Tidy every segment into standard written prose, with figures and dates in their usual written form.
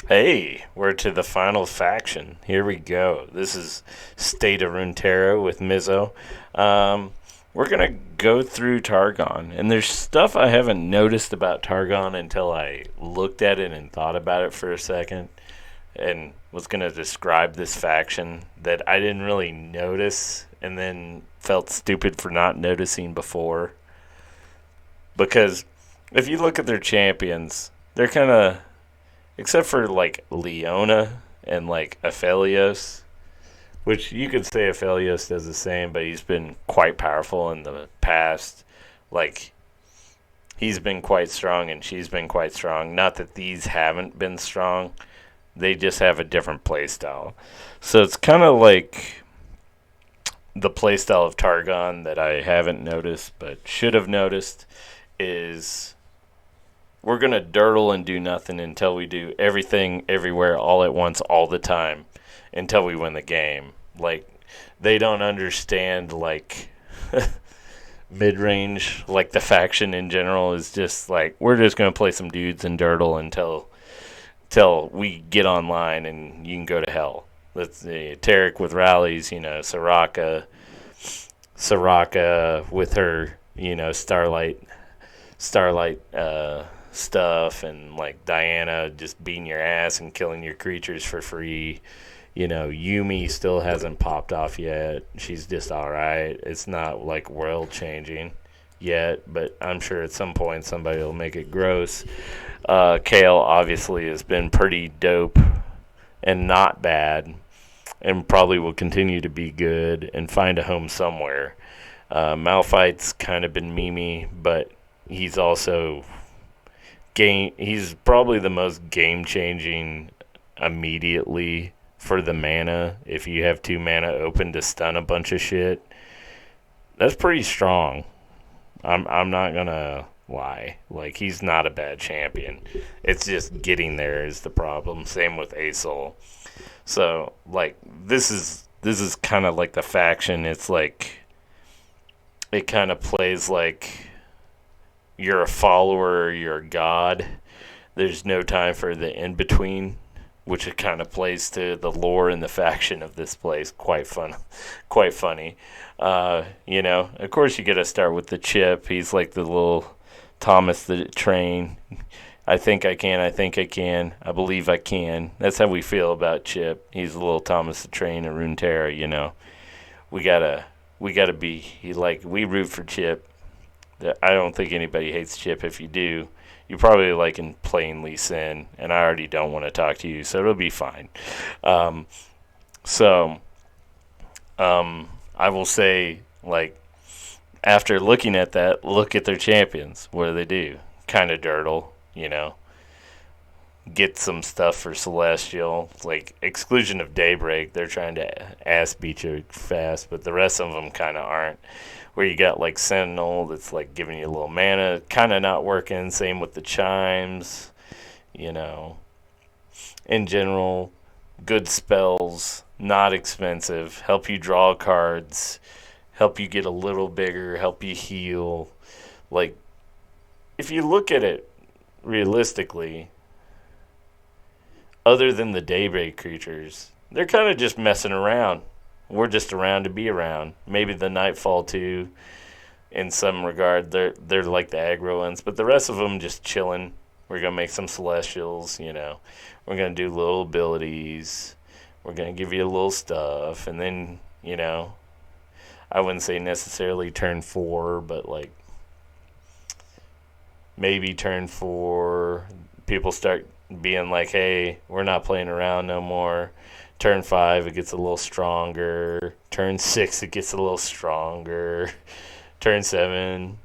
Hey, we're to the final faction. Here we go. This is State of Runeterra with Mizzo. We're going to go through Targon, and there's stuff I haven't noticed about Targon until I looked at it and thought about it for a second and was going to describe this faction that I didn't really notice and then felt stupid for not noticing before. Because if you look at their champions, they're kind of, except for like Leona and like Aphelios, which you could say Aphelios does the same, but he's been quite powerful in the past. Like, he's been quite strong and she's been quite strong. Not that these haven't been strong, they just have a different playstyle. So it's kind of like the playstyle of Targon that I haven't noticed but should have noticed is we're going to dirtle and do nothing until we do everything, everywhere, all at once, all the time, until we win the game. Like, they don't understand, like, mid range, like the faction in general is just like, we're just going to play some dudes and dirtle until we get online and you can go to hell. Let's see, Tarek with rallies, Soraka with her, Starlight stuff, and like Diana just beating your ass and killing your creatures for free. Yumi still hasn't popped off yet. She's just alright. It's not like world changing yet, but I'm sure at some point somebody will make it gross. Kale obviously has been pretty dope and not bad, and probably will continue to be good and find a home somewhere. Malphite's kind of been memey, but he's also he's probably the most game changing immediately for the mana. If you have 2 mana open to stun a bunch of shit, that's pretty strong. I'm not gonna lie. Like, he's not a bad champion. It's just getting there is the problem. Same with Asol. So like this is kind of like the faction. It's like it kind of plays like you're a follower or you're a god. There's no time for the in between, which it kind of plays to the lore and the faction of this place. Quite funny. Of course you got to start with the Chip. He's like the little Thomas the Train. I think I can. I think I can. I believe I can. That's how we feel about Chip. He's a little Thomas the Train of Runeterra. We gotta be. We root for Chip. I don't think anybody hates Chip. If you do, you probably like in playing Lee Sin, and I already don't want to talk to you, so it'll be fine. Um, so, I will say, like, after looking at that, look at their champions. What do they do? Kind of dirtle, Get some stuff for Celestial, like Exclusion of Daybreak. They're trying to ass beat you fast, but the rest of them kind of aren't. Where you got like Sentinel that's like giving you a little mana, kind of not working. Same with the Chimes, you know. In general, good spells, not expensive, help you draw cards, help you get a little bigger, help you heal. Like, if you look at it realistically, other than the Daybreak creatures, they're kind of just messing around. We're just around to be around. Maybe the Nightfall too, in some regard. They're like the aggro ones, but the rest of them just chilling. We're gonna make some Celestials, We're gonna do little abilities. We're gonna give you a little stuff, and then I wouldn't say necessarily turn 4, but like maybe turn 4, people start being like, hey, we're not playing around no more. Turn 5, it gets a little stronger. Turn 6, it gets a little stronger. Turn 7,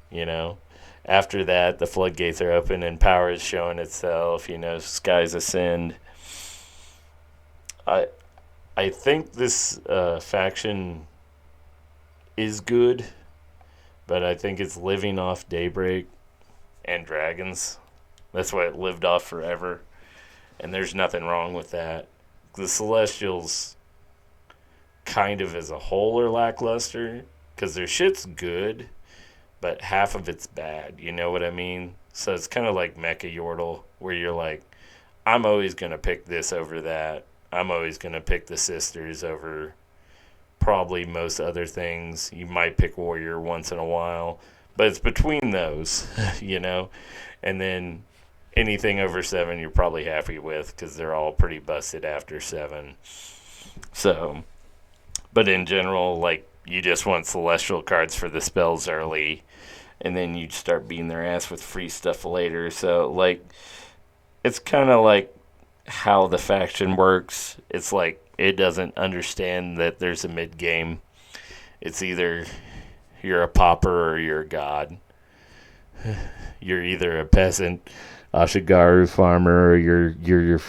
After that, the floodgates are open and power is showing itself. Skies ascend. I I think this faction is good, but I think it's living off Daybreak and Dragons. That's why it lived off forever, and there's nothing wrong with that. The Celestials, kind of as a whole, are lackluster because their shit's good, but half of it's bad. You know what I mean? So it's kind of like Mecha Yordle, where you're like, I'm always going to pick this over that. I'm always going to pick the sisters over probably most other things. You might pick warrior once in a while, but it's between those, you know. And then anything over 7 you're probably happy with because they're all pretty busted after 7. So, but in general, like, you just want celestial cards for the spells early, and then you start beating their ass with free stuff later. So, like, it's kind of like how the faction works. It's like it doesn't understand that there's a mid game. It's either you're a pauper or you're a god. You're either a peasant, Ashigaru farmer, or you're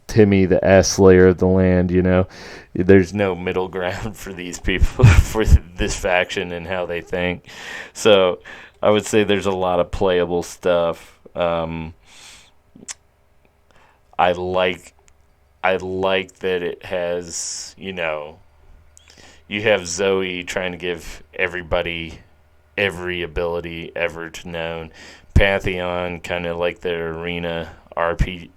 Timmy, the ass slayer of the land. You know, there's no middle ground for these people, for this faction and how they think. So I would say there's a lot of playable stuff. I like that it has, you know, you have Zoe trying to give everybody every ability ever to known. Pantheon, kind of like the arena RNG.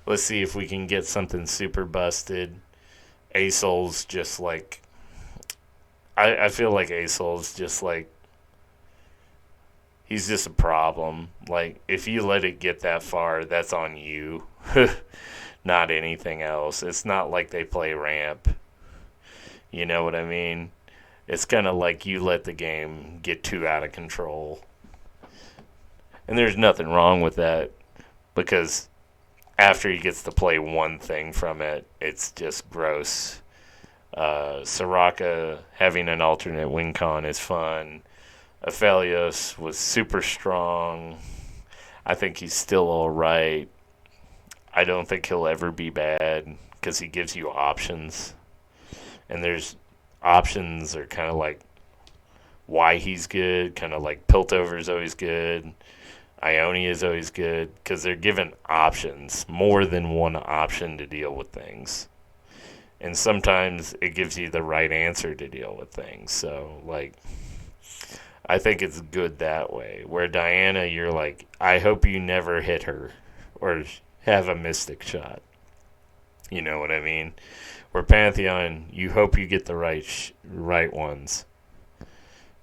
Let's see if we can get something super busted. Asol's just like, I feel like Asol's just like, he's just a problem. Like, if you let it get that far, that's on you. Not anything else. It's not like they play ramp. You know what I mean? It's kind of like you let the game get too out of control. And there's nothing wrong with that, because after he gets to play one thing from it, it's just gross. Soraka having an alternate win con is fun. Aphelios was super strong. I think he's still alright. I don't think he'll ever be bad because he gives you options. And there's options are kind of like why he's good. Kind of like Piltover is always good. Ione is always good because they're given options, more than one option to deal with things. And sometimes it gives you the right answer to deal with things. So, like, I think it's good that way. Where Diana, you're like, I hope you never hit her or have a mystic shot. You know what I mean? Where Pantheon, you hope you get the right ones.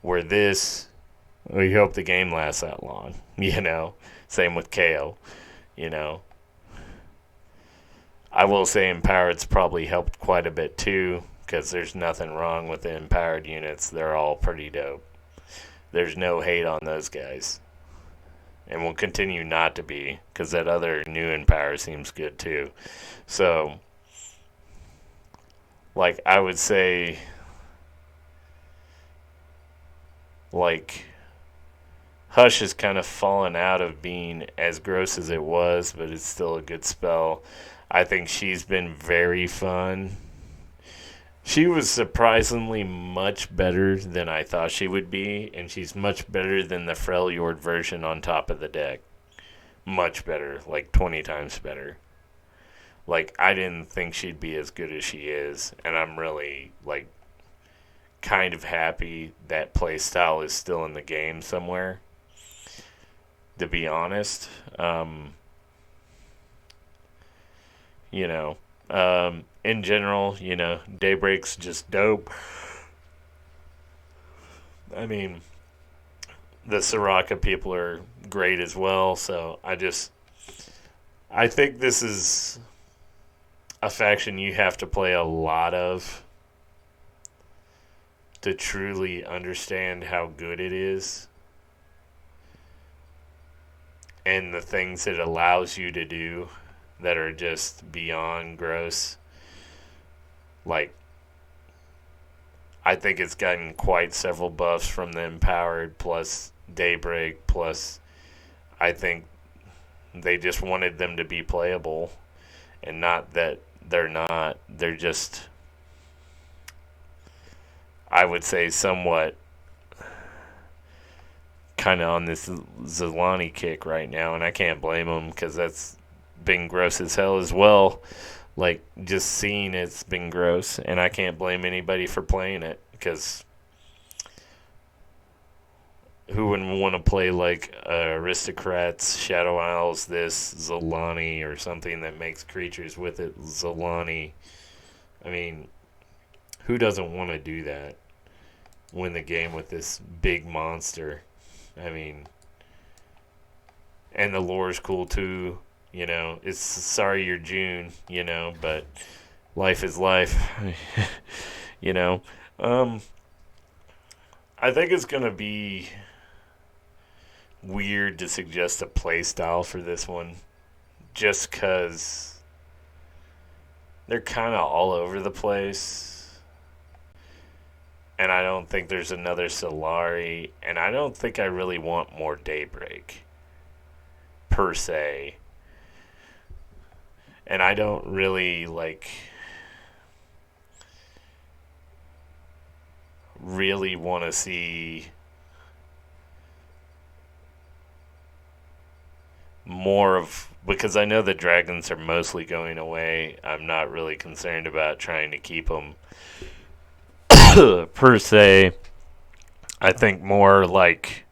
Where this, we hope the game lasts that long. You know? Same with KO. You know? I will say Empowered's probably helped quite a bit too, because there's nothing wrong with the Empowered units. They're all pretty dope. There's no hate on those guys. And will continue not to be, because that other new Empower seems good too. So, like, I would say, like, Hush has kind of fallen out of being as gross as it was, but it's still a good spell. I think she's been very fun. She was surprisingly much better than I thought she would be, and she's much better than the Freljord version on top of the deck. Much better, like 20 times better. Like, I didn't think she'd be as good as she is, and I'm really, like, kind of happy that playstyle is still in the game somewhere, to be honest. You know, in general, you know, Daybreak's just dope. I mean, the Soraka people are great as well, so I think this is a faction you have to play a lot of to truly understand how good it is and the things it allows you to do that are just beyond gross. Like, I think it's gotten quite several buffs from the Empowered plus Daybreak plus I think they just wanted them to be playable, and not that they're not. They're just, I would say, somewhat kind of on this Zilani kick right now, and I can't blame them because that's been gross as hell as well. Like, just seeing it's been gross, and I can't blame anybody for playing it because who wouldn't want to play like Aristocrats, Shadow Isles, this, Zolani, or something that makes creatures with it, Zolani. I mean, who doesn't want to do that? Win the game with this big monster. I mean, and the lore's cool too. You know, it's sorry you're June, you know, but life is life. You know, I think it's gonna be weird to suggest a play style for this one, just because they're kind of all over the place. And I don't think there's another Solari, and I don't think I really want more Daybreak, per se. And I don't really, really want to see more of, because I know the dragons are mostly going away. I'm not really concerned about trying to keep them per se. I think more like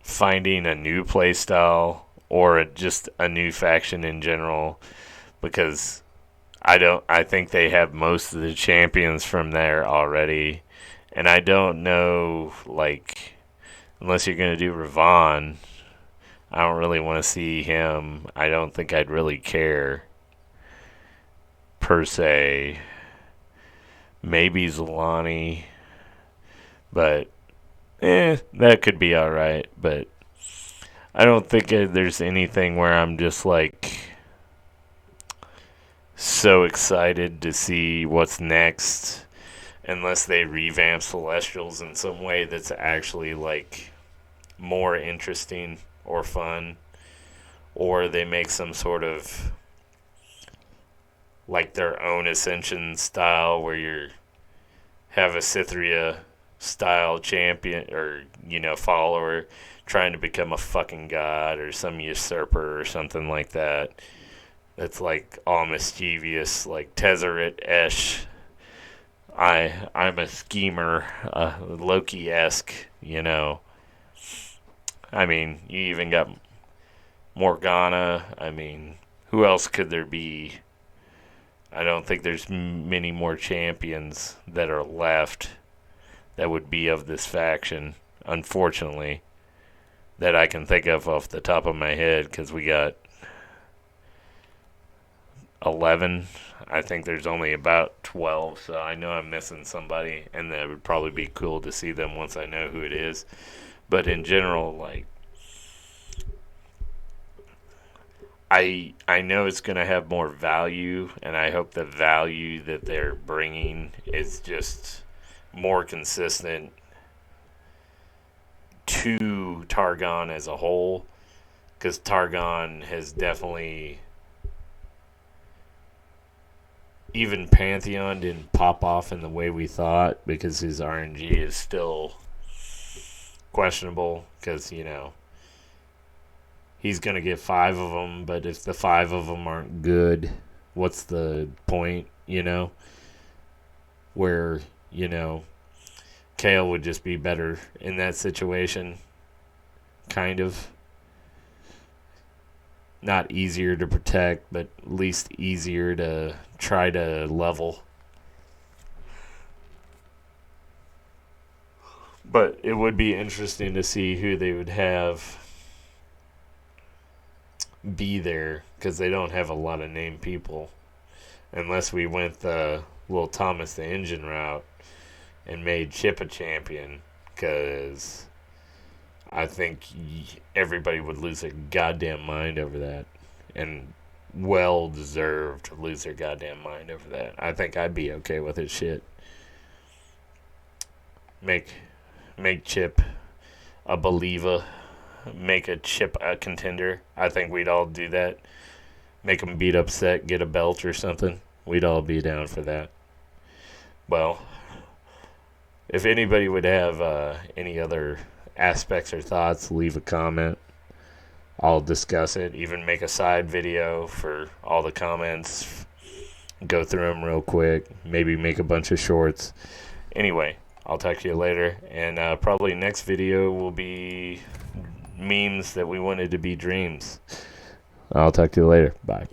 finding a new play style or just a new faction in general, because I think they have most of the champions from there already, and I don't know, unless you're going to do Ravon, I don't really want to see him. I don't think I'd really care, per se. Maybe Zolani, but that could be alright, but I don't think there's anything where I'm just so excited to see what's next, unless they revamp Celestials in some way that's actually more interesting or fun, or they make some sort of their own Ascension style where you have a Cythria style champion or follower trying to become a fucking god, or some usurper or something like that. That's all mischievous, like Tezzeret Esh. I'm a schemer, Loki-esque, I mean, you even got Morgana. I mean, who else could there be? I don't think there's many more champions that are left that would be of this faction, unfortunately, that I can think of off the top of my head, because we got 11. I think there's only about 12, so I know I'm missing somebody, and that would probably be cool to see them once I know who it is. But in general, I know it's going to have more value, and I hope the value that they're bringing is just more consistent to Targon as a whole, because Targon has definitely, even Pantheon didn't pop off in the way we thought, because his RNG is still questionable, because he's going to get 5 of them, but if the 5 of them aren't good, what's the point, where Kale would just be better in that situation, kind of. Not easier to protect, but at least easier to try to level. But it would be interesting to see who they would have be there, because they don't have a lot of named people, unless we went the Will Thomas the Engine route and made Chip a champion, because I think everybody would lose their goddamn mind over that, and well deserved to lose their goddamn mind over that. I think I'd be okay with it. Shit, make Chip a believer, make a Chip a contender. I think we'd all do that. Make him beat up Set, get a belt or something. We'd all be down for that. Well, if anybody would have any other aspects or thoughts, leave a comment. I'll discuss it. Even make a side video for all the comments. Go through them real quick. Maybe make a bunch of shorts. Anyway, I'll talk to you later. And probably next video will be memes that we wanted to be dreams. I'll talk to you later. Bye.